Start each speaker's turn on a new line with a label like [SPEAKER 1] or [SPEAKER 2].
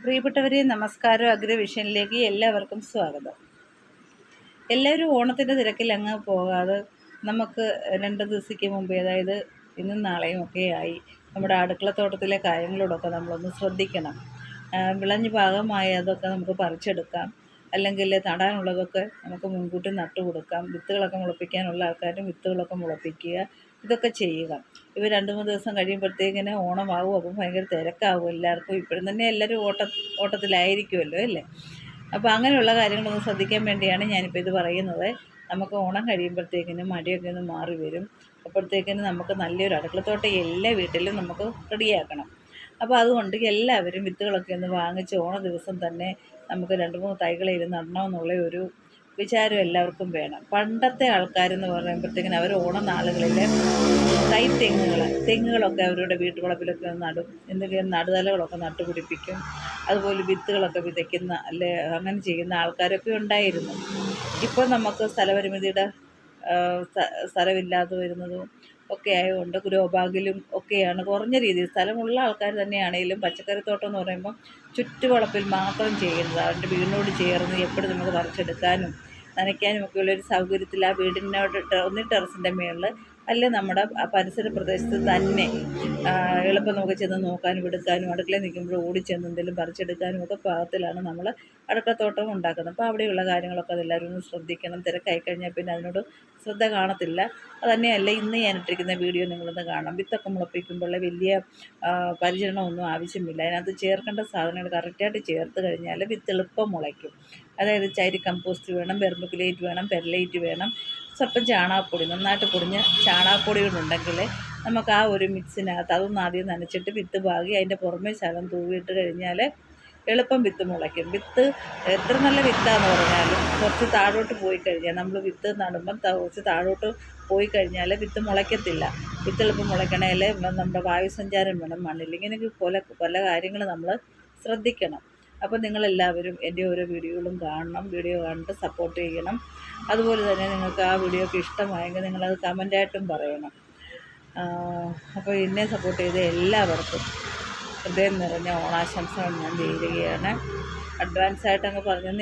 [SPEAKER 1] പ്രിയപ്പെട്ടവരെ, നമസ്കാരം. അഗ്രവിഷനിലേക്ക് എല്ലാവർക്കും സ്വാഗതം. എല്ലാവരും ഓണത്തിൻ്റെ തിരക്കിൽ അങ്ങ് പോകാതെ നമുക്ക് 2 ദിവസത്തേക്ക് മുമ്പേ, അതായത് ഇന്നും നാളെയും ഒക്കെ ആയി, നമ്മുടെ അടുക്കളത്തോട്ടത്തിലെ കാര്യങ്ങളോടൊക്കെ നമ്മളൊന്ന് ശ്രദ്ധിക്കണം. വിളഞ്ഞ് പാകമായ അതൊക്കെ നമുക്ക് പറിച്ചെടുക്കാം, അല്ലെങ്കിൽ നടാനുള്ളതൊക്കെ നമുക്ക് മുൻകൂട്ടി നട്ടു കൊടുക്കാം. വിത്തുകളൊക്കെ മുളപ്പിക്കാനുള്ള ആൾക്കാരും വിത്തുകളൊക്കെ മുളപ്പിക്കുക, ഇതൊക്കെ ചെയ്യുക. ഇവ 2-3 ദിവസം കഴിയുമ്പോഴത്തേക്കിന് ഓണമാവും. അപ്പം ഭയങ്കര തിരക്കാവും എല്ലാവർക്കും. ഇപ്പോഴും തന്നെ എല്ലാവരും ഓട്ടത്തിലായിരിക്കുമല്ലോ അല്ലേ. അപ്പോൾ അങ്ങനെയുള്ള കാര്യങ്ങളൊന്ന് ശ്രദ്ധിക്കാൻ വേണ്ടിയാണ് ഞാനിപ്പോൾ ഇത് പറയുന്നത്. നമുക്ക് ഓണം കഴിയുമ്പോഴത്തേക്കിനും മടിയൊക്കെ ഒന്ന് മാറി വരും. അപ്പോഴത്തേക്കിനും നമുക്ക് നല്ലൊരു അടുക്കളത്തോട്ടം എല്ലാ വീട്ടിലും നമുക്ക് റെഡിയാക്കണം. അപ്പോൾ അതുകൊണ്ട് എല്ലാവരും വിത്തുകളൊക്കെ ഒന്ന് വാങ്ങിച്ച് ഓണ ദിവസം തന്നെ നമുക്ക് 2-3 തൈകളെങ്കിലും നടണമെന്നുള്ള ഒരു വിചാരം എല്ലാവർക്കും വേണം. പണ്ടത്തെ ആൾക്കാരെന്ന് പറയുമ്പോഴത്തേക്കിനും അവർ ഓണനാളുകളിൽ തെങ്ങുകളൊക്കെ അവരുടെ വീട്ടുവളപ്പിലൊക്കെ നടും. എന്തെങ്കിലും നടുതലകളൊക്കെ നട്ടുപിടിപ്പിക്കും. അതുപോലെ വിത്തുകളൊക്കെ വിതയ്ക്കുന്ന അങ്ങനെ ചെയ്യുന്ന ആൾക്കാരൊക്കെ ഉണ്ടായിരുന്നു. ഇപ്പോൾ നമുക്ക് സ്ഥലപരിമിതിയുടെ സ്ഥലമില്ലാതെ വരുന്നതും ഒക്കെ ആയതുകൊണ്ട് ഗ്രോ ബാഗിലും ഒക്കെയാണ് കുറഞ്ഞ രീതിയിൽ സ്ഥലമുള്ള ആൾക്കാർ തന്നെയാണെങ്കിലും പച്ചക്കറിത്തോട്ടം എന്ന് പറയുമ്പോൾ ചുറ്റുവളപ്പിൽ മാത്രം ചെയ്യുന്നത്. അവരുടെ വീടിനോട് ചേർന്ന് എപ്പോഴും നമുക്ക് പറിച്ചെടുക്കാനും നനയ്ക്കാനും ഒക്കെയുള്ളൊരു സൗകര്യത്തിൽ ആ വീടിനോട് ഒന്നി ടെറസിൻ്റെ മുകളിൽ അല്ലെ നമ്മുടെ പരിസര പ്രദേശത്ത് തന്നെ എളുപ്പം നമുക്ക് ചെന്ന് നോക്കാനും എടുക്കാനും, അടുക്കളയിൽ നിൽക്കുമ്പോൾ ഓടിച്ചെന്ന് എന്തെങ്കിലും പറിച്ചെടുക്കാനും ഒക്കെ പാകത്തിലാണ് നമ്മൾ അടുക്കളത്തോട്ടം ഉണ്ടാക്കുന്നത്. അപ്പോൾ അവിടെയുള്ള കാര്യങ്ങളൊക്കെ അതെല്ലാവരും ഒന്ന് ശ്രദ്ധിക്കണം. തിരക്കായി കഴിഞ്ഞാൽ പിന്നെ അതിനോട് ശ്രദ്ധ കാണത്തില്ല. അതുതന്നെയല്ല ഇന്ന് ഞാൻ ഇട്ടിരിക്കുന്ന വീഡിയോ നിങ്ങളൊന്ന് കാണാം. വിത്തൊക്കെ മുളപ്പിക്കുമ്പോൾ വലിയ പരിചരണമൊന്നും ആവശ്യമില്ല. അതിനകത്ത് ചേർക്കേണ്ട സാധനങ്ങൾ കറക്റ്റായിട്ട് ചേർത്ത് കഴിഞ്ഞാൽ വിത്ത് എളുപ്പം മുളയ്ക്കും. അതായത് ചൈരി കമ്പോസ്റ്റ് വേണം, വെർമിക്കുലേറ്റ് വേണം, പെർലൈറ്റ് വേണം, സ്വല്പം ചാണകപ്പൊടി, നന്നായിട്ട് പൊടിഞ്ഞ ചാണകപ്പൊടികളുണ്ടെങ്കിൽ നമുക്ക് ആ ഒരു മിക്സിനകത്ത് അതൊന്ന് ആദ്യം നനച്ചിട്ട് വിത്ത് പാകി അതിൻ്റെ പുറമേ ശകലം തൂവിയിട്ട് കഴിഞ്ഞാൽ എളുപ്പം വിത്ത് മുളയ്ക്കും. വിത്ത് എത്ര നല്ല വിത്താന്ന് പറഞ്ഞാലും കുറച്ച് താഴോട്ട് പോയി കഴിഞ്ഞാൽ, നമ്മൾ വിത്ത് നടുമ്പം കുറച്ച് താഴോട്ട് പോയി കഴിഞ്ഞാൽ വിത്ത് മുളയ്ക്കത്തില്ല. വിത്ത് എളുപ്പം മുളയ്ക്കണേൽ നമ്മുടെ വായുസഞ്ചാരം വേണം മണ്ണിൽ. ഇങ്ങനെയൊക്കെ പല കാര്യങ്ങൾ നമ്മൾ ശ്രദ്ധിക്കണം. അപ്പോൾ നിങ്ങളെല്ലാവരും എൻ്റെ ഓരോ വീഡിയോകളും കാണണം. വീഡിയോ കണ്ടിട്ട് സപ്പോർട്ട് ചെയ്യണം. അതുപോലെ തന്നെ നിങ്ങൾക്ക് ആ വീഡിയോ ഒക്കെ ഇഷ്ടമായെങ്കിൽ നിങ്ങളത് കമൻ്റായിട്ടും പറയണം. അപ്പോൾ എന്നെ സപ്പോർട്ട് ചെയ്ത എല്ലാവർക്കും ഹൃദയം നിറഞ്ഞ ഓണാശംസകൾ ഞാൻ നേരുകയാണ്. അഡ്വാൻസായിട്ട് അങ്ങ് പറഞ്ഞു.